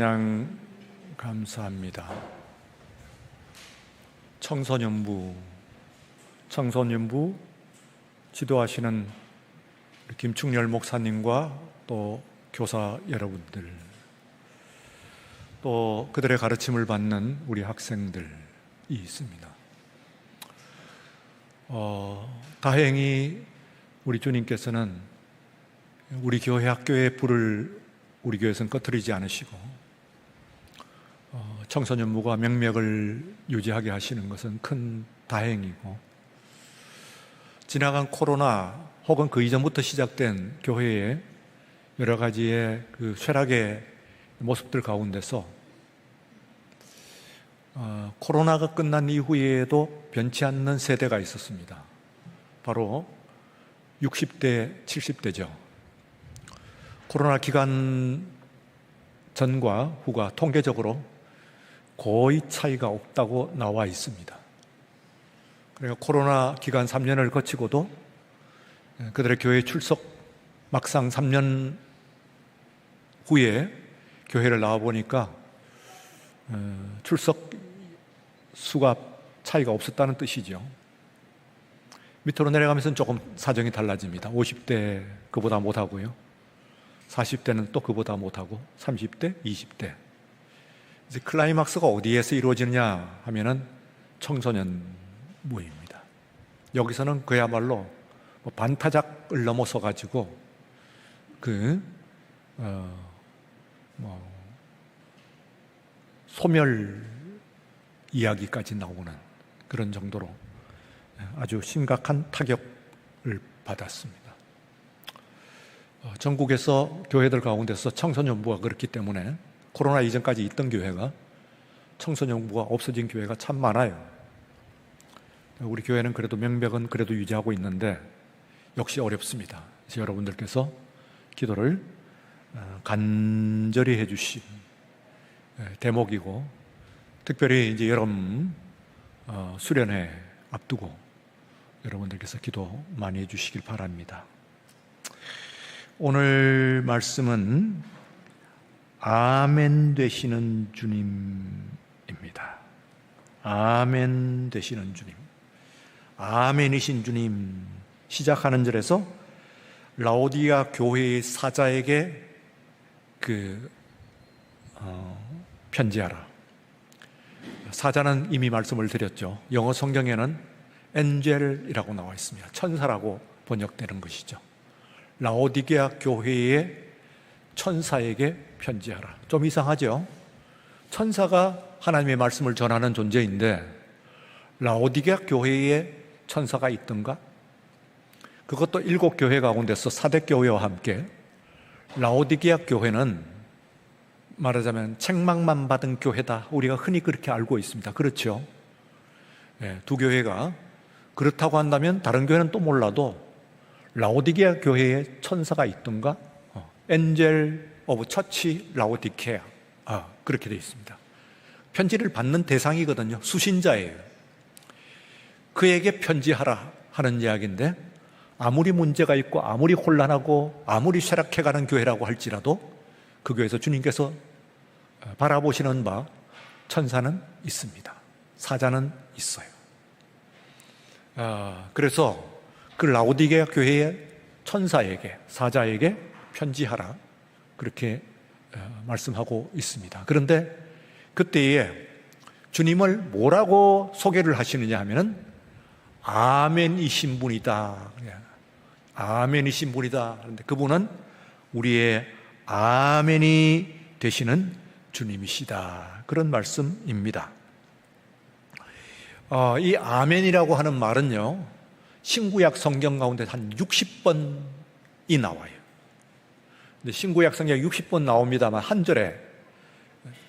그냥 감사합니다. 청소년부 지도하시는 김충렬 목사님과 또 교사 여러분들, 또 그들의 가르침을 받는 우리 학생들이 있습니다. 다행히 우리 주님께서는 우리 교회 학교의 불을 우리 교회에서는 꺼트리지 않으시고 청소년부가 명맥을 유지하게 하시는 것은 큰 다행이고, 지나간 코로나 혹은 그 이전부터 시작된 교회의 여러 가지의 그 쇠락의 모습들 가운데서 코로나가 끝난 이후에도 변치 않는 세대가 있었습니다. 바로 60대, 70대죠. 코로나 기간 전과 후가 통계적으로 거의 차이가 없다고 나와 있습니다. 그러니까 코로나 기간 3년을 거치고도 그들의 교회 출석, 막상 3년 후에 교회를 나와 보니까 출석 수가 차이가 없었다는 뜻이죠. 밑으로 내려가면서는 조금 사정이 달라집니다. 50대 그보다 못하고요, 40대는 또 그보다 못하고, 30대, 20대. 이제 클라이막스가 어디에서 이루어지느냐 하면은 청소년부입니다. 여기서는 그야말로 반타작을 넘어서 가지고 소멸 이야기까지 나오는 그런 정도로 아주 심각한 타격을 받았습니다. 전국에서 교회들 가운데서 청소년부가 그렇기 때문에 코로나 이전까지 있던 교회가, 청소년부가 없어진 교회가 참 많아요. 우리 교회는 그래도 명맥은 그래도 유지하고 있는데 역시 어렵습니다. 그래서 여러분들께서 기도를 간절히 해주신 대목이고, 특별히 이제 여름 수련회 앞두고 여러분들께서 기도 많이 해주시길 바랍니다. 오늘 말씀은 아멘 되시는 주님입니다. 아멘 되시는 주님, 아멘이신 주님. 시작하는 절에서 라오디게아 교회의 사자에게 편지하라. 사자는 이미 말씀을 드렸죠. 영어 성경에는 엔젤이라고 나와 있습니다. 천사라고 번역되는 것이죠. 라오디게아 교회의 천사에게 편지하라. 좀 이상하죠? 천사가 하나님의 말씀을 전하는 존재인데 라오디게아 교회에 천사가 있던가? 그것도 7교회 가운데서 사대교회와 함께. 라오디게아 교회는 말하자면 책망만 받은 교회다, 우리가 흔히 그렇게 알고 있습니다. 그렇죠? 두 교회가 그렇다고 한다면 다른 교회는 또 몰라도 라오디게아 교회에 천사가 있던가? 엔젤 오브 처치 라오디게아, 그렇게 되어 있습니다. 편지를 받는 대상이거든요. 수신자예요. 그에게 편지하라 하는 이야기인데, 아무리 문제가 있고 아무리 혼란하고 아무리 쇠락해가는 교회라고 할지라도 그 교회에서 주님께서 바라보시는 바 천사는 있습니다. 사자는 있어요. 그래서 그 라오디게아 교회의 천사에게, 사자에게 편지하라, 그렇게 말씀하고 있습니다. 그런데 그때에 주님을 뭐라고 소개를 하시느냐 하면은 아멘이신 분이다. 아멘이신 분이다. 그런데 그분은 우리의 아멘이 되시는 주님이시다, 그런 말씀입니다. 이 아멘이라고 하는 말은요, 신구약 성경 가운데 한 60번이 나와요. 근데 신구약 성경 60번 나옵니다만 한 절에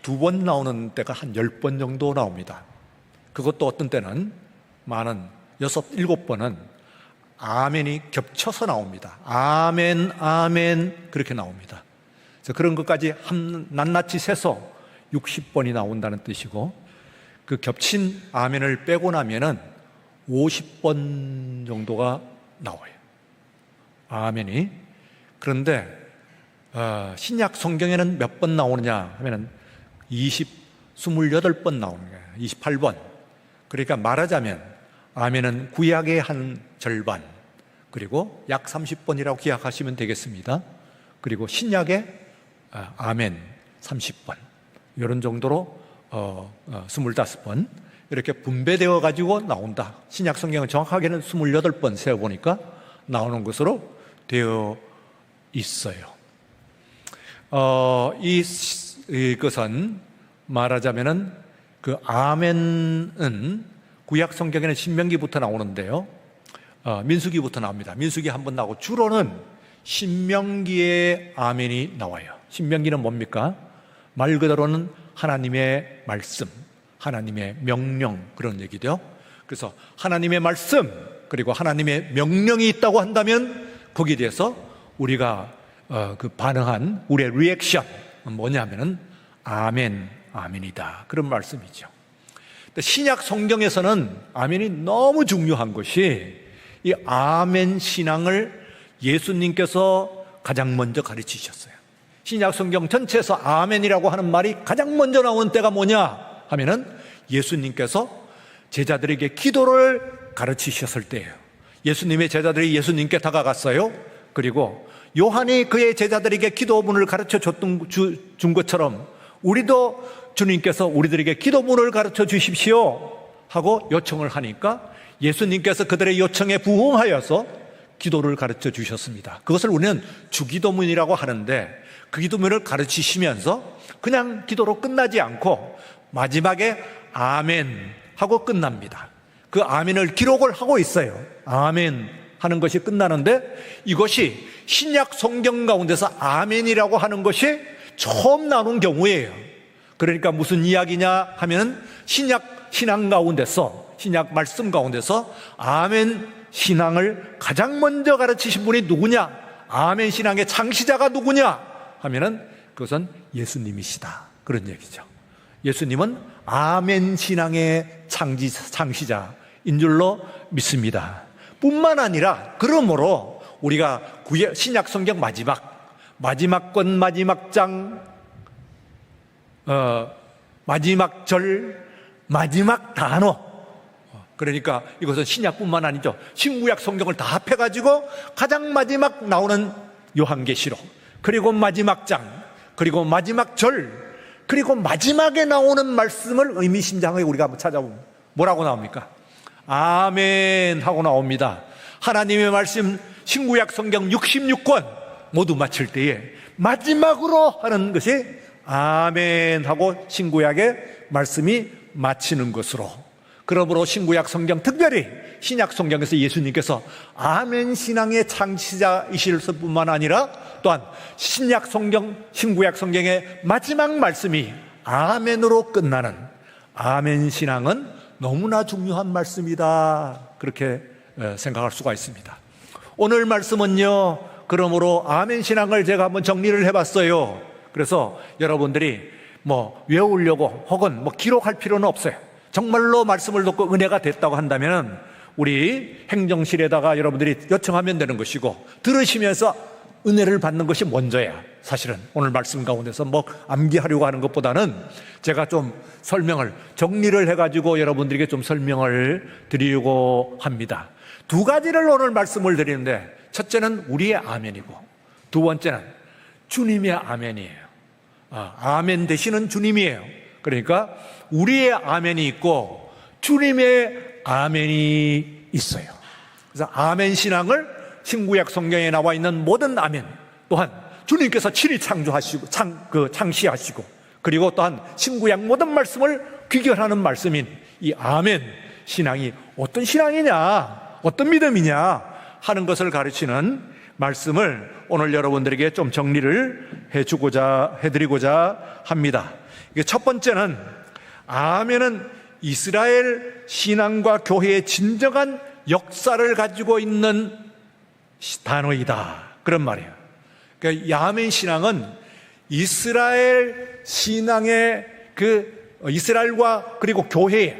2번 나오는 때가 한 10번 정도 나옵니다. 그것도 어떤 때는 많은 6, 7번은 아멘이 겹쳐서 나옵니다. 아멘, 아멘, 그렇게 나옵니다. 그래서 그런 것까지 낱낱이 세서 60번이 나온다는 뜻이고, 그 겹친 아멘을 빼고 나면은 50번 정도가 나와요, 아멘이. 그런데 신약 성경에는 몇 번 나오느냐 하면은 28번 나오는 거예요. 28번. 그러니까 말하자면 아멘은 구약의 한 절반, 그리고 약 30번이라고 기억하시면 되겠습니다. 그리고 신약의 아멘 30번, 이런 정도로 25번 이렇게 분배되어 가지고 나온다. 신약 성경은 정확하게는 28번 세어보니까 나오는 것으로 되어 있어요. 이것은 말하자면은 그 아멘은 구약 성경에는 신명기부터 나오는데요, 민수기부터 나옵니다. 민수기 한번 나오고 주로는 신명기에 아멘이 나와요. 신명기는 뭡니까? 말 그대로는 하나님의 말씀, 하나님의 명령, 그런 얘기죠. 그래서 하나님의 말씀 그리고 하나님의 명령이 있다고 한다면 거기에 대해서 우리가 그 반응한 우리의 리액션 뭐냐면은 아멘, 아멘이다, 그런 말씀이죠. 신약 성경에서는 아멘이 너무 중요한 것이 이 아멘 신앙을 예수님께서 가장 먼저 가르치셨어요. 신약 성경 전체에서 아멘이라고 하는 말이 가장 먼저 나온 때가 뭐냐 하면은 예수님께서 제자들에게 기도를 가르치셨을 때예요. 예수님의 제자들이 예수님께 다가갔어요. 그리고 요한이 그의 제자들에게 기도문을 가르쳐 준 것처럼 우리도 주님께서 우리들에게 기도문을 가르쳐 주십시오 하고 요청을 하니까 예수님께서 그들의 요청에 부응하여서 기도를 가르쳐 주셨습니다. 그것을 우리는 주기도문이라고 하는데, 그 기도문을 가르치시면서 그냥 기도로 끝나지 않고 마지막에 아멘 하고 끝납니다. 그 아멘을 기록을 하고 있어요. 아멘 하는 것이 끝나는데, 이것이 신약 성경 가운데서 아멘이라고 하는 것이 처음 나오는 경우예요. 그러니까 무슨 이야기냐 하면 신약 신앙 가운데서, 신약 말씀 가운데서 아멘 신앙을 가장 먼저 가르치신 분이 누구냐, 아멘 신앙의 창시자가 누구냐 하면은 그것은 예수님이시다, 그런 얘기죠. 예수님은 아멘 신앙의 창시자인 줄로 믿습니다. 뿐만 아니라 그러므로 우리가 신약 성경 마지막 권, 마지막 장, 마지막 절, 마지막 단어, 그러니까 이것은 신약뿐만 아니죠. 신구약 성경을 다 합해가지고 가장 마지막 나오는 요한계시록, 그리고 마지막 장, 그리고 마지막 절, 그리고 마지막에 나오는 말씀을 의미심장하게 우리가 한번 찾아보면 뭐라고 나옵니까? 아멘 하고 나옵니다. 하나님의 말씀 신구약 성경 66권 모두 마칠 때에 마지막으로 하는 것이 아멘 하고 신구약의 말씀이 마치는 것으로, 그러므로 신구약 성경, 특별히 신약 성경에서 예수님께서 아멘 신앙의 창시자이실 뿐만 아니라 또한 신약 성경, 신구약 성경의 마지막 말씀이 아멘으로 끝나는 아멘 신앙은 너무나 중요한 말씀이다, 그렇게 생각할 수가 있습니다. 오늘 말씀은요, 그러므로 아멘 신앙을 제가 한번 정리를 해봤어요. 그래서 여러분들이 외우려고 혹은 기록할 필요는 없어요. 정말로 말씀을 듣고 은혜가 됐다고 한다면 우리 행정실에다가 여러분들이 요청하면 되는 것이고, 들으시면서 은혜를 받는 것이 먼저야. 사실은 오늘 말씀 가운데서 암기하려고 하는 것보다는 제가 좀 설명을, 정리를 해가지고 여러분들에게 좀 설명을 드리려고 합니다. 두 가지를 오늘 말씀을 드리는데, 첫째는 우리의 아멘이고 두 번째는 주님의 아멘이에요. 아멘 되시는 주님이에요. 그러니까 우리의 아멘이 있고 주님의 아멘이 있어요. 그래서 아멘 신앙을 신구약 성경에 나와 있는 모든 아멘, 또한 주님께서 친히 창조하시고 창시하시고, 그리고 또한 신구약 모든 말씀을 귀결하는 말씀인 이 아멘 신앙이 어떤 신앙이냐, 어떤 믿음이냐 하는 것을 가르치는 말씀을 오늘 여러분들에게 좀 정리를 해드리고자 합니다. 첫 번째는 아멘은 이스라엘 신앙과 교회의 진정한 역사를 가지고 있는 단어이다, 그런 말이에요. 그러니까 이 아멘 신앙은 이스라엘 신앙의 이스라엘과 그리고 교회의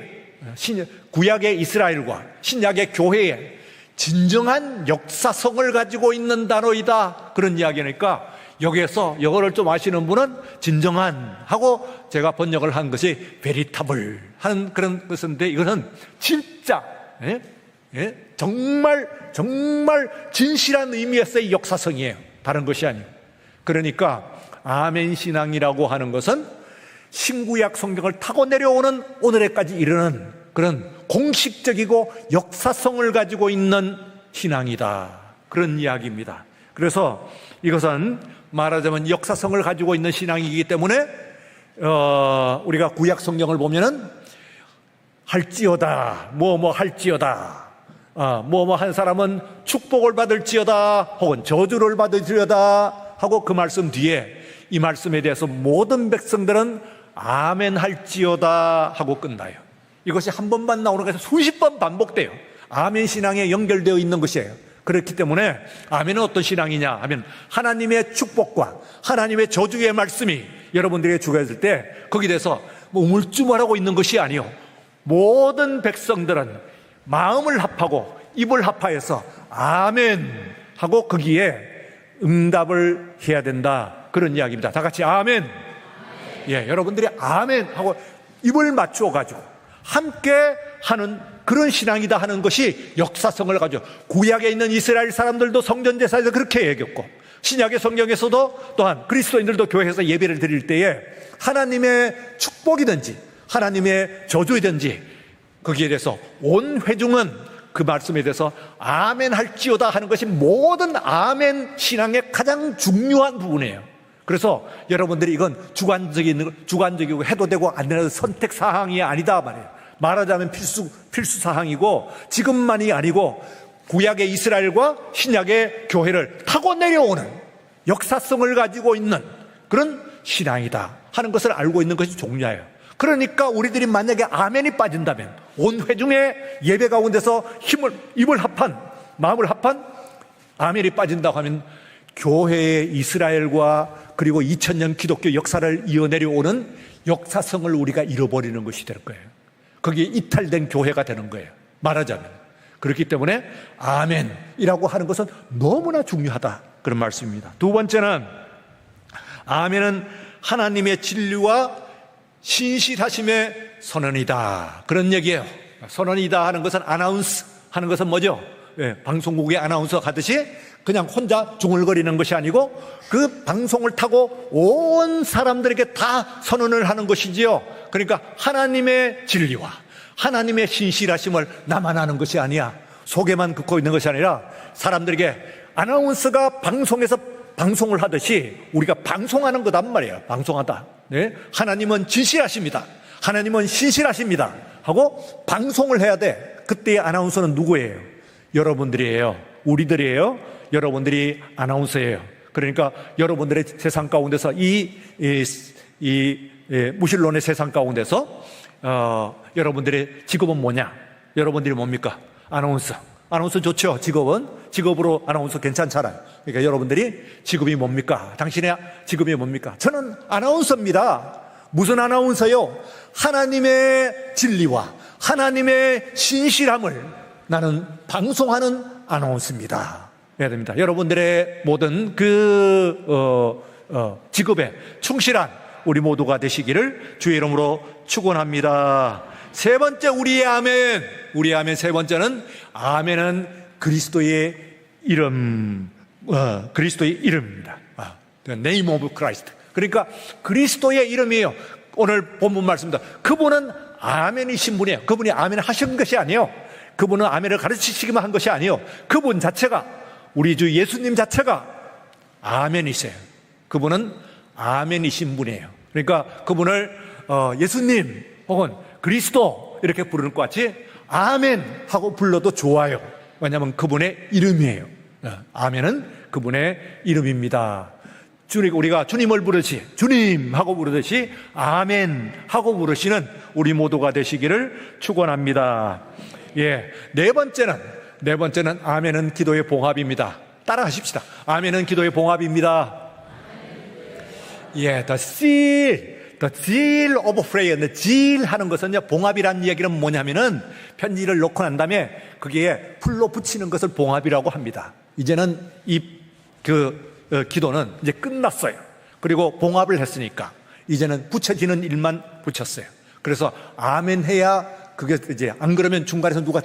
구약의 이스라엘과 신약의 교회의 진정한 역사성을 가지고 있는 단어이다, 그런 이야기니까 여기에서 영어를 좀 아시는 분은 진정한 하고 제가 번역을 한 것이 베리타블 하는 그런 것인데, 이것은 진짜 정말 진실한 의미에서의 역사성이에요. 다른 것이 아니에요. 그러니까 아멘 신앙이라고 하는 것은 신구약 성경을 타고 내려오는 오늘에까지 이르는 그런 공식적이고 역사성을 가지고 있는 신앙이다, 그런 이야기입니다. 그래서 이것은 말하자면 역사성을 가지고 있는 신앙이기 때문에 우리가 구약 성경을 보면은 할지어다, 뭐뭐 할지어다, 뭐뭐 한 사람은 축복을 받을지어다 혹은 저주를 받을지어다 하고 그 말씀 뒤에 이 말씀에 대해서 모든 백성들은 아멘 할지어다 하고 끝나요. 이것이 한 번만 나오는 것이 수십 번 반복돼요. 아멘 신앙에 연결되어 있는 것이에요. 그렇기 때문에 아멘은 어떤 신앙이냐 하면 하나님의 축복과 하나님의 저주의 말씀이 여러분들에게 주어졌을 때 거기에 대해서 뭐 우물쭈물하고 있는 것이 아니요, 모든 백성들은 마음을 합하고 입을 합하여서 아멘 하고 거기에 응답을 해야 된다, 그런 이야기입니다. 다 같이 아멘. 예, 여러분들이 아멘 하고 입을 맞추어 가지고 함께 하는 그런 신앙이다 하는 것이 역사성을 가지고, 구약에 있는 이스라엘 사람들도 성전제사에서 그렇게 얘기했고 신약의 성경에서도 또한 그리스도인들도 교회에서 예배를 드릴 때에 하나님의 축복이든지 하나님의 저주이든지 거기에 대해서 온 회중은 그 말씀에 대해서 아멘 할지어다 하는 것이 모든 아멘 신앙의 가장 중요한 부분이에요. 그래서 여러분들이 이건 주관적이고 해도 되고 안 되는 선택 사항이 아니다 말이에요. 말하자면 필수 사항이고, 지금만이 아니고 구약의 이스라엘과 신약의 교회를 타고 내려오는 역사성을 가지고 있는 그런 신앙이다 하는 것을 알고 있는 것이 중요해요. 그러니까 우리들이 만약에 아멘이 빠진다면, 온 회중의 예배 가운데서 입을 합한, 마음을 합한 아멘이 빠진다고 하면 교회의 이스라엘과 그리고 2000년 기독교 역사를 이어내려오는 역사성을 우리가 잃어버리는 것이 될 거예요. 거기에 이탈된 교회가 되는 거예요, 말하자면. 그렇기 때문에 아멘이라고 하는 것은 너무나 중요하다, 그런 말씀입니다. 두 번째는 아멘은 하나님의 진리와 신실하심의 선언이다, 그런 얘기예요. 선언이다 하는 것은, 아나운스 하는 것은 뭐죠? 방송국의 아나운서 가듯이 그냥 혼자 중얼거리는 것이 아니고 그 방송을 타고 온 사람들에게 다 선언을 하는 것이지요. 그러니까 하나님의 진리와 하나님의 신실하심을 나만 아는 것이 아니야, 속에만 긋고 있는 것이 아니라 사람들에게 아나운서가 방송에서 방송을 하듯이 우리가 방송하는 거단 말이에요. 방송하다. 네? 하나님은 진실하십니다, 하나님은 신실하십니다 하고 방송을 해야 돼. 그때의 아나운서는 누구예요? 여러분들이에요. 우리들이에요. 여러분들이 아나운서예요. 그러니까 여러분들의 세상 가운데서 이 무신론의 세상 가운데서 여러분들의 직업은 뭐냐? 여러분들이 뭡니까? 아나운서. 아나운서 좋죠. 직업으로 아나운서 괜찮잖아요. 그러니까 여러분들이 직업이 뭡니까? 당신의 직업이 뭡니까? 저는 아나운서입니다. 무슨 아나운서요? 하나님의 진리와 하나님의 신실함을 나는 방송하는 아나운서입니다 해야 됩니다. 여러분들의 모든 직업에 충실한 우리 모두가 되시기를 주의 이름으로 축원합니다. 세 번째, 우리의 아멘. 우리의 아멘 세 번째는, 아멘은 그리스도의 이름, 그리스도의 이름입니다. The name of Christ. 그러니까 그리스도의 이름이에요. 오늘 본문 말씀입니다. 그분은 아멘이신 분이에요. 그분이 아멘 하신 것이 아니에요. 그분은 아멘을 가르치시기만 한 것이 아니에요. 그분 자체가, 우리 주 예수님 자체가 아멘이세요. 그분은 아멘이신 분이에요. 그러니까 그분을 예수님 혹은 그리스도 이렇게 부르는 것 같이 아멘 하고 불러도 좋아요. 왜냐하면 그분의 이름이에요. 아멘은 그분의 이름입니다. 우리가 주님을 부르시, 주님 하고 부르듯이 아멘 하고 부르시는 우리 모두가 되시기를 축원합니다. 예, 네 번째는 아멘은 기도의 봉합입니다. 따라 하십시다. 아멘은 기도의 봉합입니다. 예, the seal of prayer. the seal 하는 것은요, 봉합이라는 얘기는 뭐냐면은 편지를 놓고 난 다음에 거기에 풀로 붙이는 것을 봉합이라고 합니다. 이제는 기도는 이제 끝났어요. 그리고 봉합을 했으니까 이제는 붙여지는 일만 붙였어요. 그래서 아멘 해야 그게 이제 안 그러면 중간에서 누가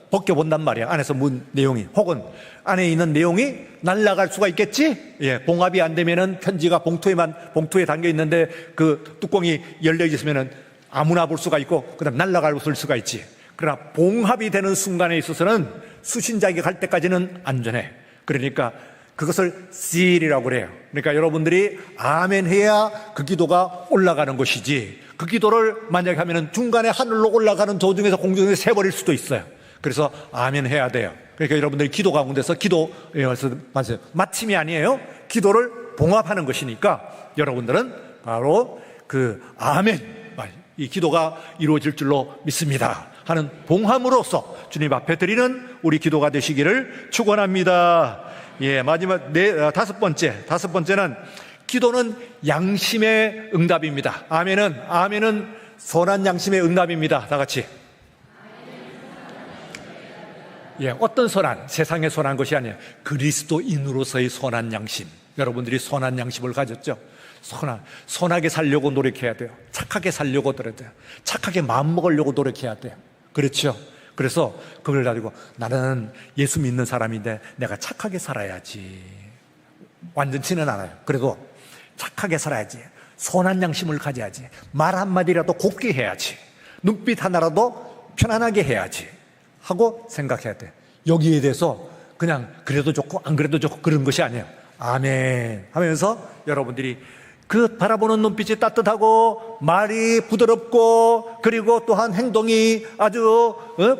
벗겨본단 말이야. 안에서 문 내용이 혹은 안에 있는 내용이 날아갈 수가 있겠지. 예, 봉합이 안 되면은 편지가 봉투에 담겨 있는데 그 뚜껑이 열려 있으면은 아무나 볼 수가 있고 그다음 날아갈 수가 있지. 그러나 봉합이 되는 순간에 있어서는 수신자에게 갈 때까지는 안전해. 그러니까 그것을 seal이라고 그래요. 그러니까 여러분들이 아멘 해야 그 기도가 올라가는 것이지, 그 기도를 만약에 하면은 중간에 하늘로 올라가는 도중에서 공중에 새버릴 수도 있어요. 그래서 아멘 해야 돼요. 그러니까 여러분들이 기도 가운데서 맞아요. 마침이 아니에요. 기도를 봉합하는 것이니까 여러분들은 바로 그 아멘, 이 기도가 이루어질 줄로 믿습니다 하는 봉함으로써 주님 앞에 드리는 우리 기도가 되시기를 축원합니다. 예, 마지막 다섯 번째는 기도는 양심의 응답입니다. 아멘은 선한 양심의 응답입니다. 다 같이. 예, 어떤 세상의 선한 것이 아니에요. 그리스도인으로서의 선한 양심. 여러분들이 선한 양심을 가졌죠? 선하게 살려고 노력해야 돼요. 착하게 살려고 노력해야 돼요. 착하게 마음먹으려고 노력해야 돼요. 그렇죠? 그래서 그걸 가지고 나는 예수 믿는 사람인데 내가 착하게 살아야지. 완전치는 않아요. 그래도 착하게 살아야지. 선한 양심을 가져야지. 말 한마디라도 곱게 해야지. 눈빛 하나라도 편안하게 해야지 하고 생각해야 돼. 여기에 대해서 그냥 그래도 좋고 안 그래도 좋고 그런 것이 아니에요. 아멘 하면서 여러분들이 그 바라보는 눈빛이 따뜻하고 말이 부드럽고 그리고 또한 행동이 아주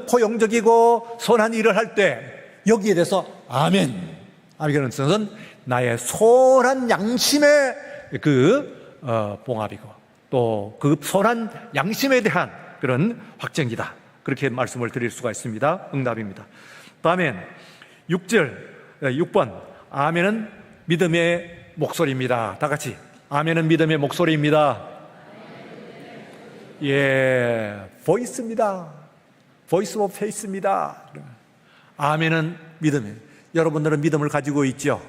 포용적이고 선한 일을 할 때 여기에 대해서 아멘 하는 것은 나의 선한 양심의 봉합이고 또 그 선한 양심에 대한 그런 확증이다. 그렇게 말씀을 드릴 수가 있습니다. 응답입니다. 다음엔 6번 아멘은 믿음의 목소리입니다. 다 같이 아멘은 믿음의 목소리입니다. 예, 보이스입니다. 보이스 오브 페이스입니다. 아멘은 믿음이에요. 여러분들은 믿음을 가지고 있죠?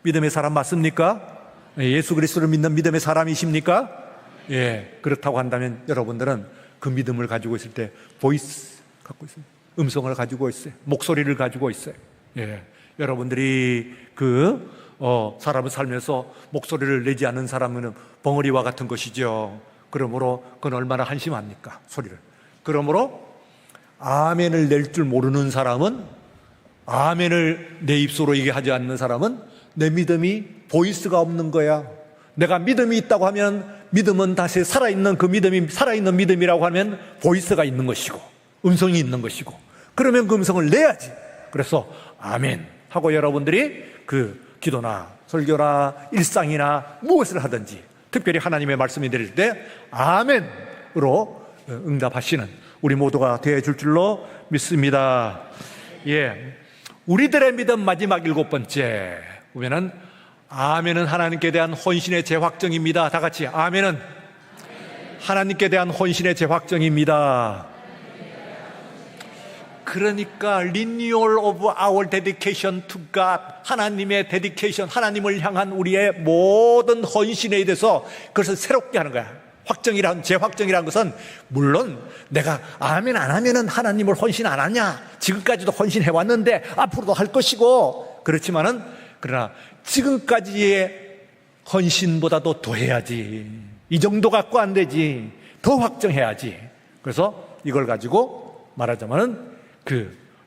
믿음의 사람 맞습니까? 예수 그리스도를 믿는 믿음의 사람이십니까? 예, 그렇다고 한다면 여러분들은 그 믿음을 가지고 있을 때 보이스 갖고 있어요. 음성을 가지고 있어요. 목소리를 가지고 있어요. 예, 여러분들이 사람을 살면서 목소리를 내지 않는 사람은 벙어리와 같은 것이죠. 그러므로 그건 얼마나 한심합니까? 소리를. 그러므로 아멘을 낼 줄 모르는 사람은, 아멘을 내 입술로 얘기하지 않는 사람은 내 믿음이 보이스가 없는 거야. 내가 믿음이 있다고 하면 믿음은 다시 살아있는 그 믿음이 살아있는 믿음이라고 하면 보이스가 있는 것이고 음성이 있는 것이고 그러면 그 음성을 내야지. 그래서 아멘 하고 여러분들이 그 기도나 설교나 일상이나 무엇을 하든지 특별히 하나님의 말씀이 드릴 때 아멘으로 응답하시는 우리 모두가 되어줄 줄로 믿습니다. 예, 우리들의 믿음 마지막 7번째 보면은 아멘은 하나님께 대한 헌신의 재확정입니다. 다 같이 아멘은 하나님께 대한 헌신의 재확정입니다. 그러니까 renewal of our dedication to God, 하나님의 dedication, 하나님을 향한 우리의 모든 헌신에 대해서 그것을 새롭게 하는 거야. 재확정이라는 것은 물론 내가 아멘 안 하면은 하나님을 헌신 안 하냐, 지금까지도 헌신해 왔는데 앞으로도 할 것이고 그렇지만은 그러나 지금까지의 헌신보다도 더 해야지. 이 정도 갖고 안 되지. 더 확정해야지. 그래서 이걸 가지고 말하자면은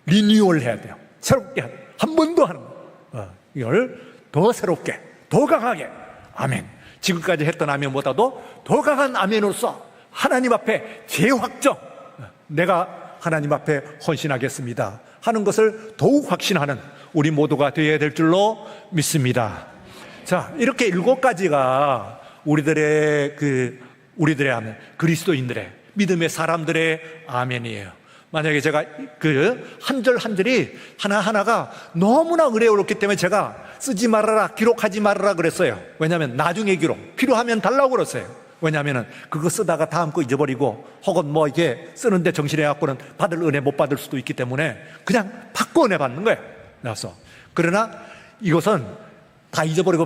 리뉴얼 해야 돼요. 새롭게 한 번 더 하는 거. 이걸 더 새롭게, 더 강하게 아멘. 지금까지 했던 아멘보다도 더 강한 아멘으로서 하나님 앞에 재확정, 내가 하나님 앞에 헌신하겠습니다 하는 것을 더욱 확신하는 우리 모두가 되어야 될 줄로 믿습니다. 자, 이렇게 7가지가 우리들의 아멘, 그리스도인들의 믿음의 사람들의 아멘이에요. 만약에 제가 한 절 한 절이 하나하나가 너무나 어려웠기 때문에 제가 쓰지 말아라, 기록하지 말아라 그랬어요. 왜냐하면 나중에 기록, 필요하면 달라고 그랬어요. 왜냐하면 그거 쓰다가 다음 거 잊어버리고 혹은 이게 쓰는데 정신해갖고는 받을 은혜 못 받을 수도 있기 때문에 그냥 바꿔 은혜 받는 거예요. 그래서 그러나 이것은 다 잊어버리고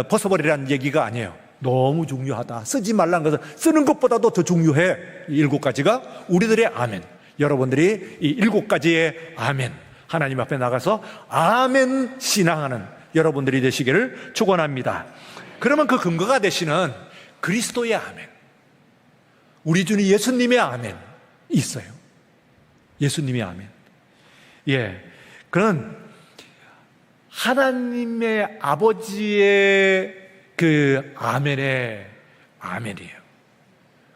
벗어버리라는 얘기가 아니에요. 너무 중요하다. 쓰지 말라는 것은 쓰는 것보다도 더 중요해. 이 7가지가 우리들의 아멘. 여러분들이 이 7가지의 아멘, 하나님 앞에 나가서 아멘 신앙하는 여러분들이 되시기를 축원합니다. 그러면 그 근거가 되시는 그리스도의 아멘, 우리 주님 예수님의 아멘 있어요. 예수님의 아멘. 예, 그런 하나님의 아버지의 그 아멘의 아멘이에요.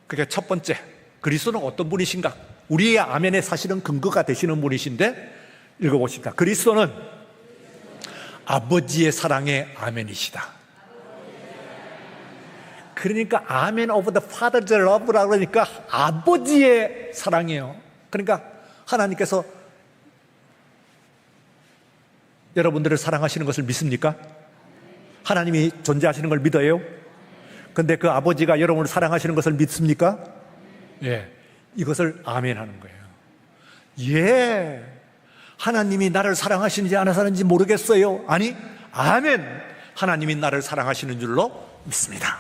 그러니까 첫 번째, 그리스도는 어떤 분이신가? 우리의 아멘의 사실은 근거가 되시는 분이신데, 읽어보십시다. 그리스도는 아버지의 사랑의 아멘이시다. 그러니까 아멘 오브 더 파더즈 러브라고 그러니까 아버지의 사랑이에요. 그러니까 하나님께서 여러분들을 사랑하시는 것을 믿습니까? 하나님이 존재하시는 걸 믿어요? 근데 그 아버지가 여러분을 사랑하시는 것을 믿습니까? 예, 이것을 아멘 하는 거예요. 예, 하나님이 나를 사랑하시는지 안 하시는지 모르겠어요. 아니, 아멘, 하나님이 나를 사랑하시는 줄로 믿습니다.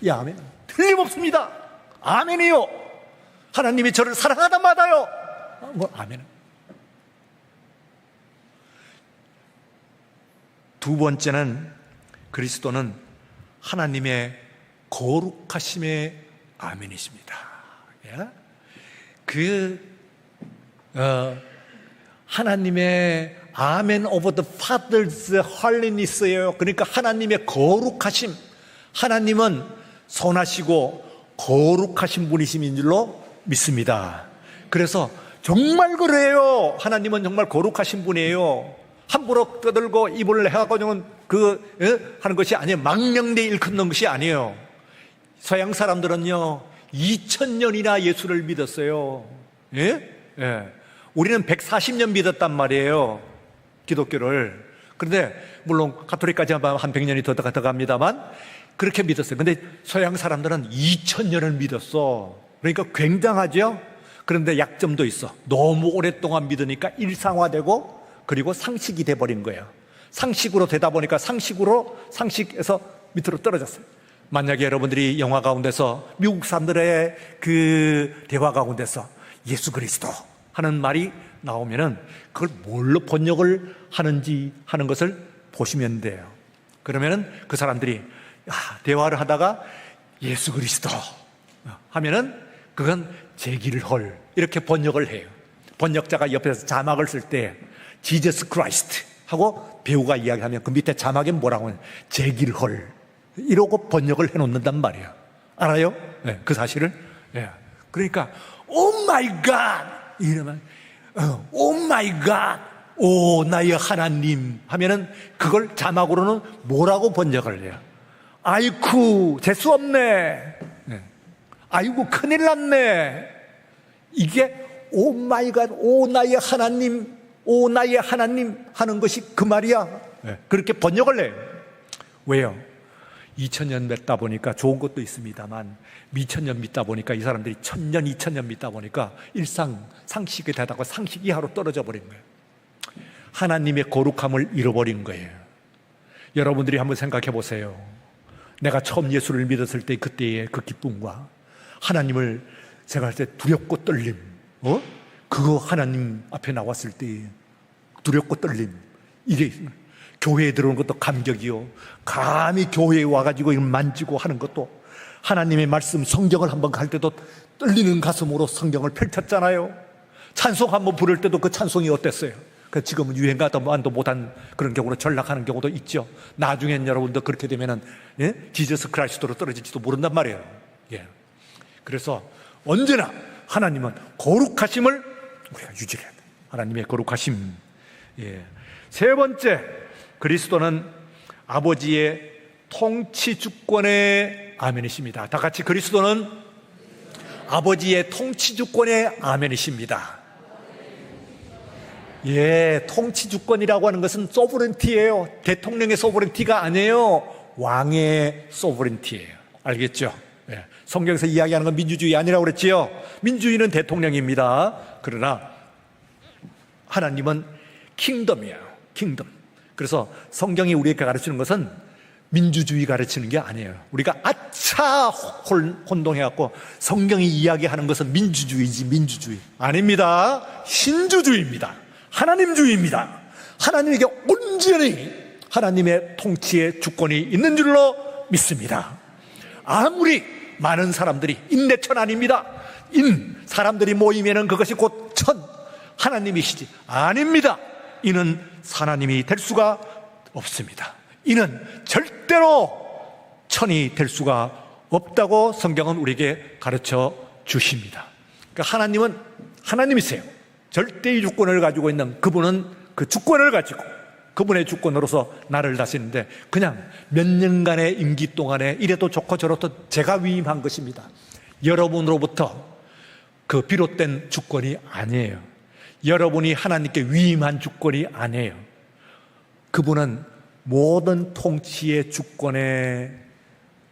이 아멘 틀림없습니다. 아멘이요. 하나님이 저를 사랑하다 마다요. 뭐 아멘. 두 번째는 그리스도는 하나님의 거룩하심의 아멘이십니다. 하나님의 아멘 오브 더 파더스 헐리니스예요. 그러니까 하나님의 거룩하심. 하나님은 선하시고 거룩하신 분이신 줄로 믿습니다. 그래서 정말 그래요. 하나님은 정말 거룩하신 분이에요. 함부로 떠들고 입을 해가지고는 하는 것이 아니에요. 망령되 일컫는 것이 아니에요. 서양 사람들은요 2000년이나 예수를 믿었어요. 예? 예. 우리는 140년 믿었단 말이에요, 기독교를. 그런데 물론 가톨릭까지 한 100년이 더 들어갑니다만 그렇게 믿었어요. 근데 서양 사람들은 2000년을 믿었어. 그러니까 굉장하죠. 그런데 약점도 있어. 너무 오랫동안 믿으니까 일상화되고 그리고 상식이 돼버린 거예요. 상식으로 되다 보니까 상식에서 밑으로 떨어졌어요. 만약에 여러분들이 영화 가운데서 미국 사람들의 그 대화 가운데서 예수 그리스도 하는 말이 나오면은 그걸 뭘로 번역을 하는지 하는 것을 보시면 돼요. 그러면은 그 사람들이 대화를 하다가 예수 그리스도 하면은 그건 제기를 이렇게 번역을 해요. 번역자가 옆에서 자막을 쓸 때 지저스 크라이스트 하고 배우가 이야기하면 그 밑에 자막에 뭐라고 하면 제기를 이러고 번역을 해놓는단 말이에요. 알아요? 네, 그 사실을. 네. 그러니까 오 마이 갓 이러면 오 마이 갓 오 나의 하나님 하면은 그걸 자막으로는 뭐라고 번역을 해요? 아이쿠 재수 없네. 네. 아이고 큰일 났네. 이게 오 마이 갓 오 나의 하나님 오 나의 하나님 하는 것이 그 말이야. 네. 그렇게 번역을 해요. 왜요? 2000년 믿다 보니까 좋은 것도 있습니다만 2000년 믿다 보니까 이 사람들이 1000년 2000년 믿다 보니까 상식이 되다가 상식 이하로 떨어져 버린 거예요. 하나님의 거룩함을 잃어버린 거예요. 여러분들이 한번 생각해 보세요. 내가 처음 예수를 믿었을 때 그때의 그 기쁨과 하나님을 생각할 때 두렵고 떨림, 그거 하나님 앞에 나왔을 때 두렵고 떨림, 이게 교회에 들어오는 것도 감격이요. 감히 교회에 와가지고 이걸 만지고 하는 것도, 하나님의 말씀 성경을 한번 갈 때도 떨리는 가슴으로 성경을 펼쳤잖아요. 찬송 한번 부를 때도 그 찬송이 어땠어요? 지금은 유행가도 못한 그런 경우로 전락하는 경우도 있죠. 나중엔 여러분도 그렇게 되면은 지저스 크라이스도로 떨어질지도 모른단 말이에요. 예. 그래서 언제나 하나님은 거룩하심을 우리가 유지해야 돼요. 하나님의 거룩하심. 예. 세 번째, 그리스도는 아버지의 통치 주권의 아멘이십니다. 다 같이 그리스도는 아버지의 통치 주권의 아멘이십니다. 예, 통치 주권이라고 하는 것은 소브렌티예요. 대통령의 소브렌티가 아니에요. 왕의 소브렌티예요. 알겠죠? 예. 성경에서 이야기하는 건 민주주의 아니라고 그랬지요. 민주주의는 대통령입니다. 그러나 하나님은 킹덤이에요. 킹덤. 그래서 성경이 우리에게 가르치는 것은 민주주의 가르치는 게 아니에요. 우리가 아차 혼동해갖고 성경이 이야기하는 것은 민주주의지, 민주주의. 아닙니다. 신주주의입니다. 하나님주의입니다. 하나님에게 온전히 하나님의 통치의 주권이 있는 줄로 믿습니다. 아무리 많은 사람들이, 인내천 아닙니다. 사람들이 모이면은 그것이 곧 천, 하나님이시지. 아닙니다. 이는 하나님이 될 수가 없습니다. 이는 절대로 천이 될 수가 없다고 성경은 우리에게 가르쳐 주십니다. 그러니까 하나님은 하나님이세요. 절대의 주권을 가지고 있는 그분은 그 주권을 가지고 그분의 주권으로서 나를 다스리는데 그냥 몇 년간의 임기 동안에 이래도 좋고 저래도 제가 위임한 것입니다. 여러분으로부터 그 비롯된 주권이 아니에요. 여러분이 하나님께 위임한 주권이 아니에요. 그분은 모든 통치의 주권의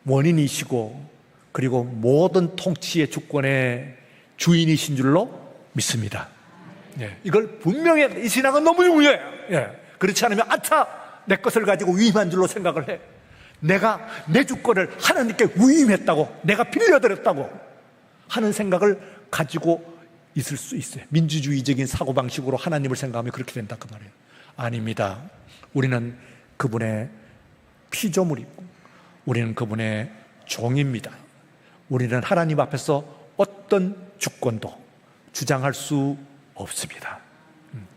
원인이시고 그리고 모든 통치의 주권의 주인이신 줄로 믿습니다. 예, 이걸 분명히 이 신앙은 너무 중요해요. 예, 그렇지 않으면 아차 내 것을 가지고 위임한 줄로 생각을 해. 내가 내 주권을 하나님께 위임했다고, 내가 빌려드렸다고 하는 생각을 가지고 있을 수 있어요. 민주주의적인 사고방식으로 하나님을 생각하면 그렇게 된다 그 말이에요. 아닙니다. 우리는 그분의 피조물이고 우리는 그분의 종입니다. 우리는 하나님 앞에서 어떤 주권도 주장할 수 없습니다.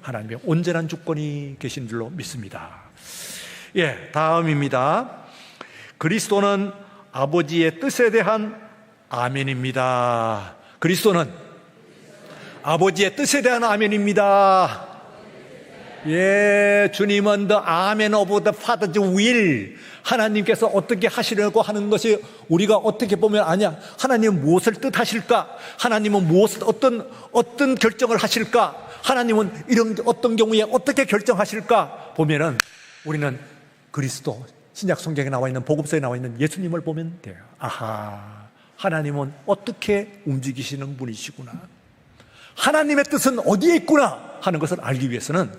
하나님의 온전한 주권이 계신 줄로 믿습니다. 예, 다음입니다. 그리스도는 아버지의 뜻에 대한 아멘입니다. 그리스도는 아버지의 뜻에 대한 아멘입니다. 예, 주님은 the amen of the Father's will. 하나님께서 어떻게 하시려고 하는 것이 우리가 어떻게 보면 아니야. 하나님은 무엇을 뜻하실까? 하나님은 어떤 결정을 하실까? 하나님은 이런 어떤 경우에 어떻게 결정하실까? 보면은 우리는 그리스도, 신약 성경에 나와 있는 복음서에 나와 있는 예수님을 보면 돼요. 아하, 하나님은 어떻게 움직이시는 분이시구나. 하나님의 뜻은 어디에 있구나 하는 것을 알기 위해서는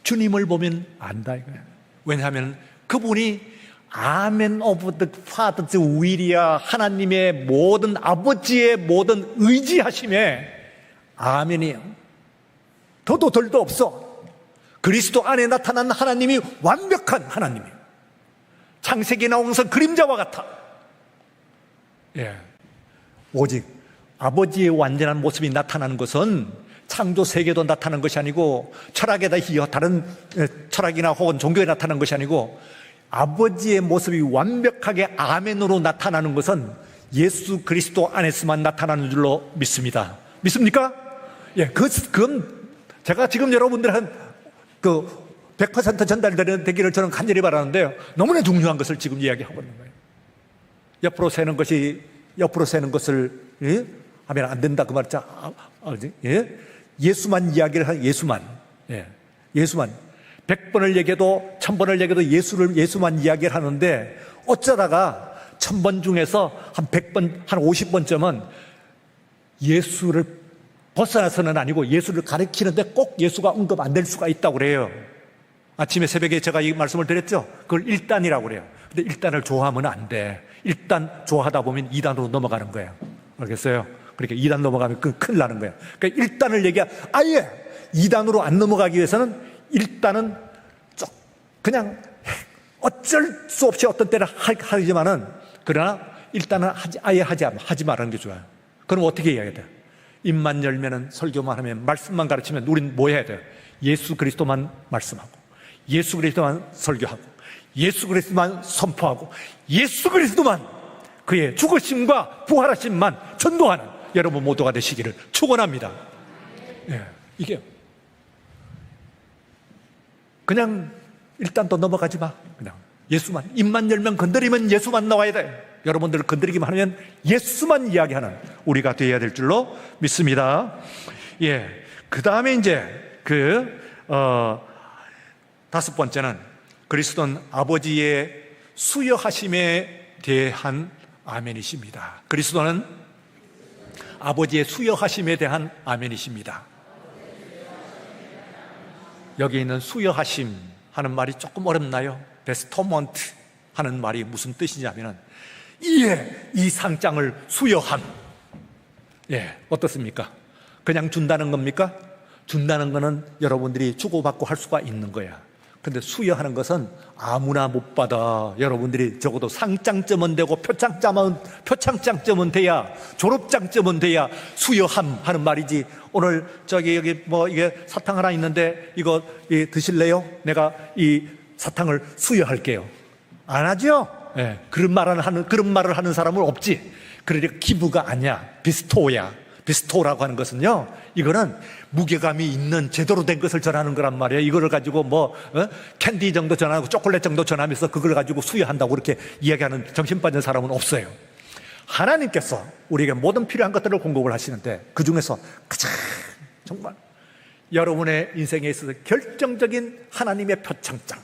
주님을 보면 안다 이거예요. 왜냐하면 그분이 아멘 오브 더 파더즈 will이야. 하나님의 모든 아버지의 모든 의지하심에 아멘이에요. 더도 덜도 없어. 그리스도 안에 나타난 하나님이 완벽한 하나님이에요. 창세기에 나온 것은 그림자와 같아. 예. 오직 아버지의 완전한 모습이 나타나는 것은 창조 세계도 나타난 것이 아니고 철학에다 다른 철학이나 혹은 종교에 나타난 것이 아니고 아버지의 모습이 완벽하게 아멘으로 나타나는 것은 예수 그리스도 안에서만 나타나는 줄로 믿습니다. 믿습니까? 예, 그건 제가 지금 여러분들한 100% 전달되기를 저는 간절히 바라는데요. 너무나 중요한 것을 지금 이야기하고 있는 거예요. 옆으로 세는 것을 예? 하면 안 된다 그 말이죠. 예? 예수만 이야기를 하는 예수만. 예. 예수만. 100번을 얘기해도 1000번을 얘기해도 예수만 이야기를 하는데 어쩌다가 1000번 중에서 한 100번, 한 50번쯤은 예수를 벗어나서는 아니고 예수를 가리키는데 꼭 예수가 언급 안 될 수가 있다고 그래요. 아침에 새벽에 제가 이 말씀을 드렸죠. 그걸 1단이라고 그래요. 근데 1단을 좋아하면 안 돼. 1단 좋아하다 보면 2단으로 넘어가는 거예요. 알겠어요? 그러니까 2단 넘어가면 큰일 나는 거예요. 그러니까 1단을 아예 2단으로 안 넘어가기 위해서는 1단은 그냥 어쩔 수 없이 어떤 때는 하지만은 그러나 1단은 아예 하지 말라는 게 좋아요. 그럼 어떻게 해야 돼요? 입만 열면은 설교만 하면 말씀만 가르치면 우린 뭐 해야 돼요? 예수 그리스도만 말씀하고 예수 그리스도만 설교하고 예수 그리스도만 선포하고 예수 그리스도만 그의 죽으심과 부활하심만 전도하는 여러분 모두가 되시기를 축원합니다. 예, 이게 그냥 일단 또 넘어가지 마. 그냥 예수만 입만 열면 건드리면 예수만 나와야 돼. 여러분들 건드리기만 하면 예수만 이야기하는 우리가 되어야 될 줄로 믿습니다. 예, 그 다음에 이제 다섯 번째는 그리스도는 아버지의 수여하심에 대한 아멘이십니다. 그리스도는 아버지의 수여하심에 대한 아멘이십니다. 여기 있는 수여하심, 하는 말이 조금 어렵나요? 베스토먼트 하는 말이 무슨 뜻이냐면은 이에 이 상장을 수여함. 예, 어떻습니까? 그냥 준다는 겁니까? 준다는 거는 여러분들이 주고받고 할 수가 있는 거야. 근데 수여하는 것은 아무나 못 받아. 여러분들이 적어도 상장점은 되고 표창장점은 돼야, 졸업장점은 돼야 수여함 하는 말이지. 오늘 여기 이게 사탕 하나 있는데 이거 드실래요? 내가 이 사탕을 수여할게요. 안 하죠? 예, 그런 말을 하는 사람은 없지. 그러니까 기부가 아니야. 비스토야. 비스토라고 하는 것은요, 이거는 무게감이 있는 제대로 된 것을 전하는 거란 말이에요. 이거를 가지고 캔디 정도 전하고 초콜릿 정도 전하면서 그걸 가지고 수여한다고 그렇게 이야기하는 정신 빠진 사람은 없어요. 하나님께서 우리에게 모든 필요한 것들을 공급을 하시는데, 그 중에서 가장 정말 여러분의 인생에 있어서 결정적인 하나님의 표창장,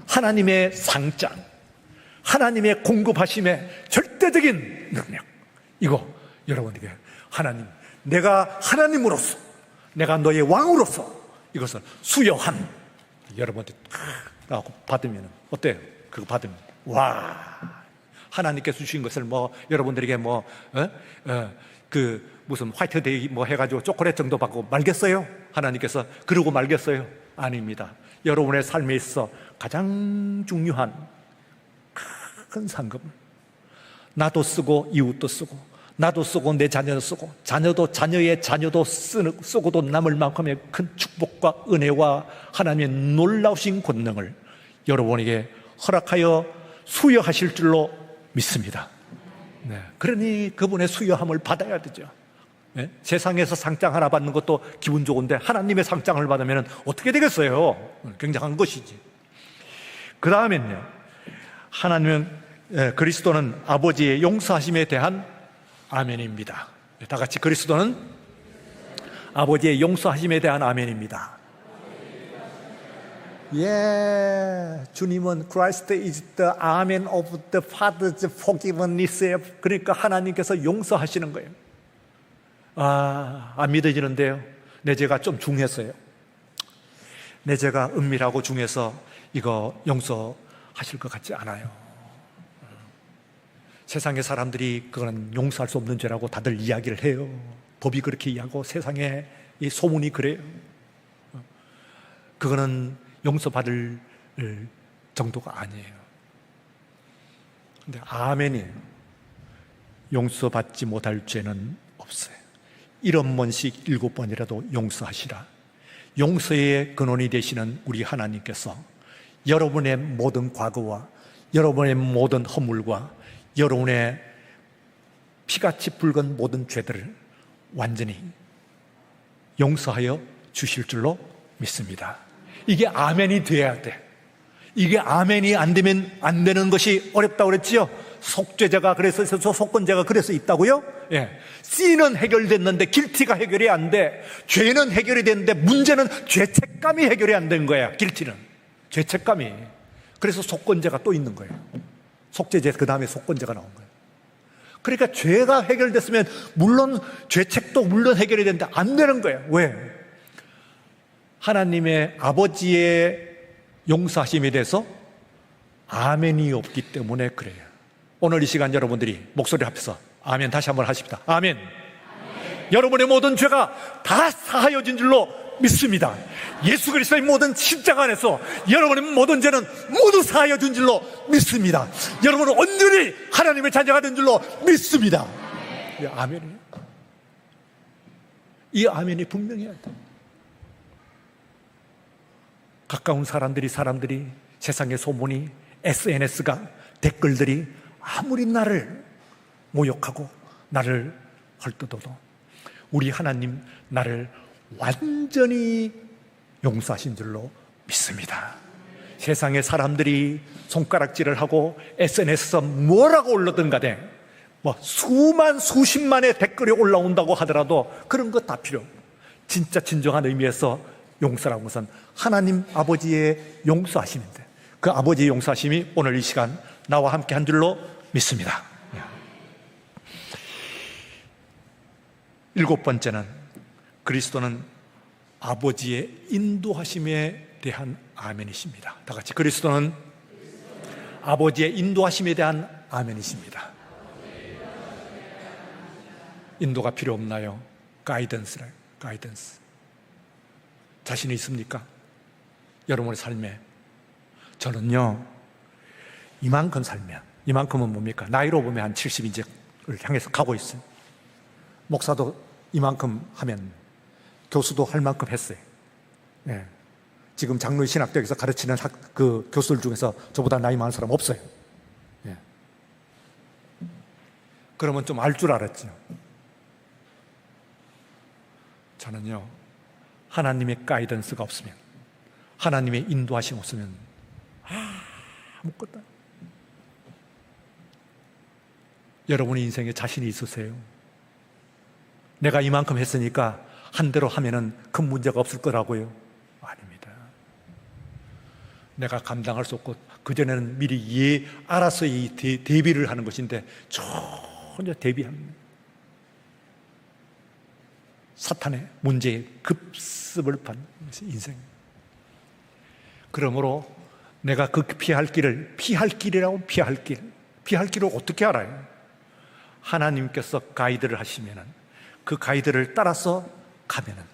하나님의 상장, 하나님의 공급하심의 절대적인 능력, 이거 여러분에게 하나님, 내가 하나님으로서, 내가 너의 왕으로서 이것을 수여한, 여러분한테 라고 받으면 어때요? 그거 받으면 와, 하나님께서 주신 것을 여러분들에게 무슨 화이트데이 해가지고 초콜릿 정도 받고 말겠어요? 하나님께서 그러고 말겠어요? 아닙니다. 여러분의 삶에 있어 가장 중요한 큰 상급을 나도 쓰고 이웃도 쓰고, 나도 쓰고 내 자녀도 쓰고, 자녀도 자녀의 자녀도 쓰고도 남을 만큼의 큰 축복과 은혜와 하나님의 놀라우신 권능을 여러분에게 허락하여 수여하실 줄로 믿습니다. 네. 그러니 그분의 수여함을 받아야 되죠. 네? 세상에서 상장 하나 받는 것도 기분 좋은데 하나님의 상장을 받으면 어떻게 되겠어요? 굉장한 것이지. 그 다음엔요, 그리스도는 아버지의 용서하심에 대한 아멘입니다. 다 같이 그리스도는 아버지의 용서하심에 대한 아멘입니다. 예, 주님은 Christ is the Amen of the Father's forgiveness. 그러니까 하나님께서 용서하시는 거예요. 안 믿어지는데요. 내 죄가 좀 중했어요. 내 죄가 은밀하고 중해서 이거 용서하실 것 같지 않아요. 세상의 사람들이 그건 용서할 수 없는 죄라고 다들 이야기를 해요. 법이 그렇게 이야기하고 세상에 이 소문이 그래요. 그거는 용서받을 정도가 아니에요. 근데 아멘이에요. 용서받지 못할 죄는 없어요. 1원씩 7번이라도 용서하시라. 용서의 근원이 되시는 우리 하나님께서 여러분의 모든 과거와 여러분의 모든 허물과 여러분의 피같이 붉은 모든 죄들을 완전히 용서하여 주실 줄로 믿습니다. 이게 아멘이 돼야 돼. 이게 아멘이 안 되면 안 되는 것이 어렵다고 그랬지요. 속죄자가 그래서 속건제가 그래서 있다고요? 예. C는 해결됐는데 길티가 해결이 안 돼. 죄는 해결이 됐는데 문제는 죄책감이 해결이 안 된 거야. 길티는 죄책감이. 그래서 속건제가 또 있는 거예요. 속죄제 그 다음에 속건제가 나온 거예요. 그러니까 죄가 해결됐으면 물론 죄책도 물론 해결이 되는데 안 되는 거예요. 왜? 하나님의 아버지의 용서하심에 대해서 아멘이 없기 때문에 그래요. 오늘 이 시간 여러분들이 목소리 합해서 아멘 다시 한번 하십시다. 아멘. 여러분의 모든 죄가 다 사하여진 줄로 믿습니다. 예수 그리스도의 모든 십자가 안에서 여러분의 모든 죄는 모두 사하여진 줄로 믿습니다. 여러분은 온전히 하나님의 자녀가 된 줄로 믿습니다. 이 아멘이에요. 이 아멘이 분명해야 돼. 가까운 사람들이 세상의 소문이, SNS가, 댓글들이 아무리 나를 모욕하고 나를 헐뜯어도 우리 하나님 나를 완전히 용서하신 줄로 믿습니다. 세상의 사람들이 손가락질을 하고 SNS에서 뭐라고 올르든 간에 수십만의 댓글이 올라온다고 하더라도 그런 거 다 필요 없고, 진짜 진정한 의미에서 용서라는 것은 하나님 아버지의 용서하심인데, 그 아버지의 용서하심이 오늘 이 시간 나와 함께 한 줄로 믿습니다. 7번째는 그리스도는 아버지의 인도하심에 대한 아멘이십니다. 다 같이 그리스도는 아버지의 인도하심에 대한 아멘이십니다. 인도가 필요 없나요? 가이던스라, 가이던스. 자신이 있습니까? 여러분의 삶에. 저는요, 이만큼 살면, 이만큼은 뭡니까? 나이로 보면 한 70인제를 향해서 가고 있어요. 목사도 이만큼 하면 교수도 할 만큼 했어요. 네. 지금 장로의 신학대학에서 가르치는 그 교수들 중에서 저보다 나이 많은 사람 없어요. 네. 그러면 좀 알 줄 알았죠. 저는요, 하나님의 가이던스가 없으면, 하나님의 인도하심 없으면 아무것도. 여러분의 인생에 자신이 있으세요? 내가 이만큼 했으니까 한 대로 하면은 큰 문제가 없을 거라고요? 아닙니다. 내가 감당할 수 없고, 그전에는 미리 알아서 대비를 하는 것인데 전혀 대비합니다. 사탄의 문제에 급습을 받는 인생. 그러므로 내가 그 피할 길을, 피할 길을 어떻게 알아요? 하나님께서 가이드를 하시면은, 그 가이드를 따라서 가면은,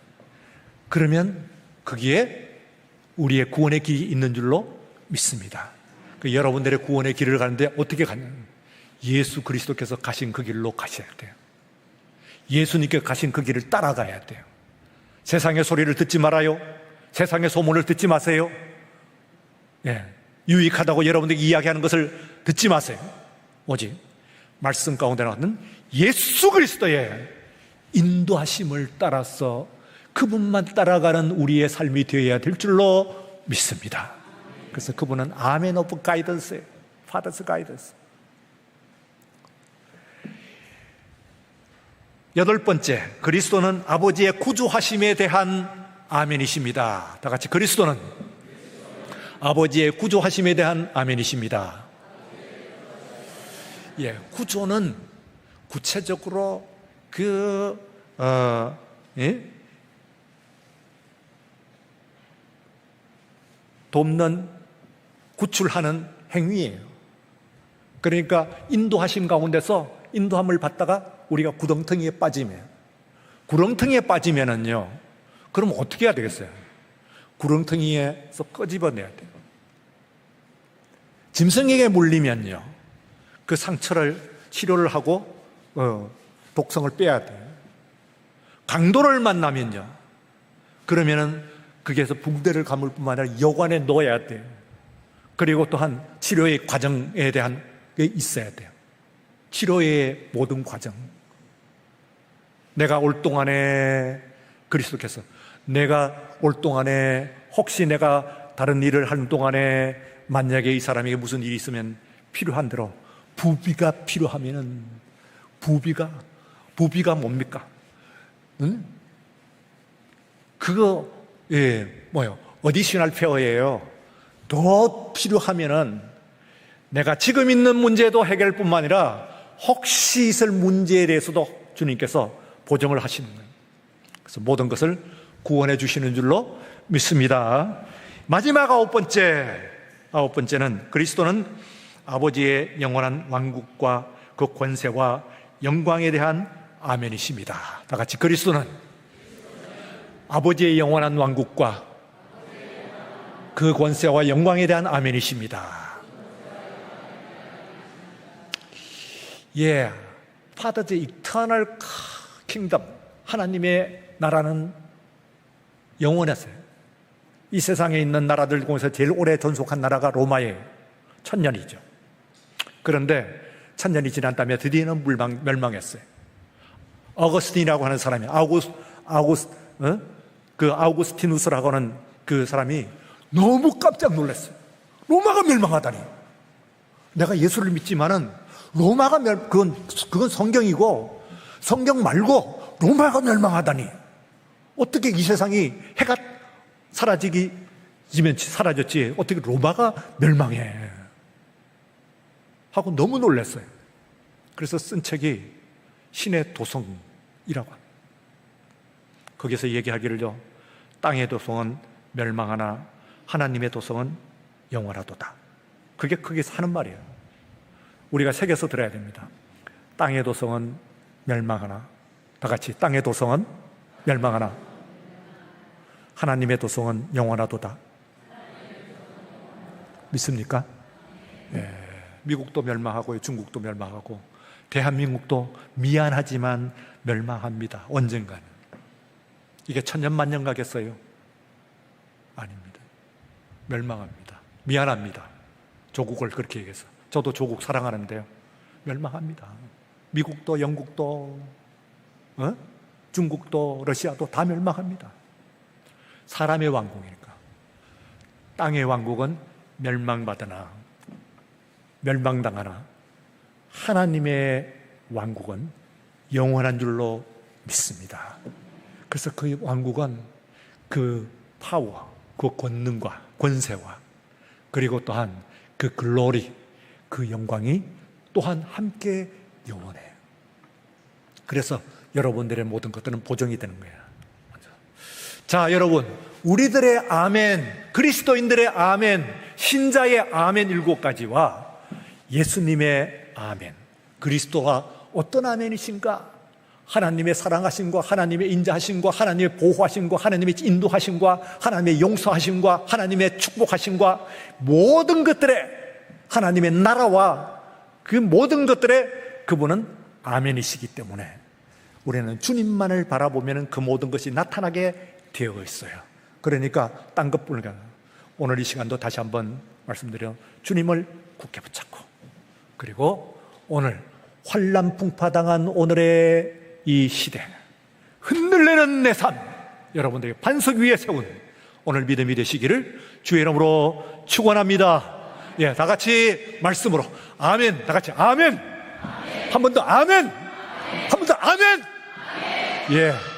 그러면 거기에 우리의 구원의 길이 있는 줄로 믿습니다. 여러분들의 구원의 길을 가는데 어떻게 가냐면, 예수 그리스도께서 가신 그 길로 가셔야 돼요. 예수님께 가신 그 길을 따라가야 돼요. 세상의 소리를 듣지 말아요. 세상의 소문을 듣지 마세요. 예, 유익하다고 여러분들이 이야기하는 것을 듣지 마세요. 오직 말씀 가운데 나오는 예수 그리스도의 인도하심을 따라서 그분만 따라가는 우리의 삶이 되어야 될 줄로 믿습니다. 그래서 그분은 아멘 오브 가이던스예요. 파더스 가이던스. 8번째, 그리스도는 아버지의 구주하심에 대한 아멘이십니다. 다 같이 그리스도는 아버지의 구주하심에 대한 아멘이십니다. 예, 구조는 구체적으로 돕는, 구출하는 행위예요. 그러니까 인도하심 가운데서 인도함을 받다가 우리가 구렁텅이에 빠지면은요, 그럼 어떻게 해야 되겠어요? 구렁텅이에서 끄집어내야 돼요. 짐승에게 물리면요, 그 상처를 치료를 하고 독성을 빼야 돼요. 강도를 만나면요, 그러면은 거기에서 붕대를 감을 뿐만 아니라 여관에 넣어야 돼요. 그리고 또한 치료의 과정에 대한 게 있어야 돼요. 치료의 모든 과정. 내가 올 동안에, 그리스도께서 내가 올 동안에, 혹시 내가 다른 일을 하는 동안에 만약에 이 사람에게 무슨 일이 있으면 필요한 대로, 부비가 필요하면은, 부비가 뭡니까? 응? 그거, 어디셔널 페어예요. 더 필요하면은 내가 지금 있는 문제도 해결뿐만 아니라 혹시 있을 문제에 대해서도 주님께서 보정을 하시는 거예요. 그래서 모든 것을 구원해 주시는 줄로 믿습니다. 마지막 9번째는 그리스도는 아버지의 영원한 왕국과 그 권세와 영광에 대한 아멘이십니다. 다 같이 그리스도는 아버지의 영원한 왕국과 그 권세와 영광에 대한 아멘이십니다. 예, Father's eternal kingdom, 하나님의 나라는 영원했어요. 이 세상에 있는 나라들 중에서 제일 오래 존속한 나라가 로마예요. 1000년이죠. 그런데 1000년이 지난 다음에 드디어는 멸망했어요. 어거스틴이라고 하는 사람이, 아우구스티누스라고 하는 그 사람이 너무 깜짝 놀랐어요. 로마가 멸망하다니. 내가 예수를 믿지만은 로마가 그건 성경이고, 성경 말고 로마가 멸망하다니. 어떻게 이 세상이 해가 사라졌지 어떻게 로마가 멸망해 하고 너무 놀랐어요. 그래서 쓴 책이 신의 도성이라고 합니다. 거기서 얘기하기를요, 땅의 도성은 멸망하나 하나님의 도성은 영원하도다. 그게 크게 하는 말이에요. 우리가 새겨서 들어야 됩니다. 땅의 도성은 멸망하나, 다 같이 땅의 도성은 멸망하나 하나님의 도성은 영원하도다. 믿습니까? 네. 미국도 멸망하고 중국도 멸망하고 대한민국도 미안하지만 멸망합니다. 언젠가는. 이게 천년만년 가겠어요? 아닙니다. 멸망합니다. 미안합니다. 조국을 그렇게 얘기해서. 저도 조국 사랑하는데요. 멸망합니다. 미국도 영국도 중국도 러시아도 다 멸망합니다. 사람의 왕국이니까. 땅의 왕국은 멸망받으나 멸망당하나 하나님의 왕국은 영원한 줄로 믿습니다. 그래서 그 왕국은 그 파워, 그 권능과 권세와 그리고 또한 그 글로리, 그 영광이 또한 함께 영원해요. 그래서 여러분들의 모든 것들은 보정이 되는 거예요. 자, 여러분, 우리들의 아멘, 그리스도인들의 아멘, 신자의 아멘 7가지와 예수님의 아멘, 그리스도가 어떤 아멘이신가? 하나님의 사랑하심과 하나님의 인자하심과 하나님의 보호하심과 하나님의 인도하심과 하나님의 용서하심과 하나님의 축복하심과 모든 것들에 하나님의 나라와 그 모든 것들에 그분은 아멘이시기 때문에 우리는 주님만을 바라보면 그 모든 것이 나타나게 되어 있어요. 그러니까 딴 것뿐만 오늘 이 시간도 다시 한번 말씀드려 주님을 굳게 붙잡고 그리고 오늘 환난풍파당한 오늘의 이 시대 흔들리는 내 삶 여러분들의 반석 위에 세운 오늘 믿음이 되시기를 주의 이름으로 축원합니다. 예, 다 같이 말씀으로 아멘. 다 같이 아멘. 한 번 더 아멘. 한 번 더 아멘. 예.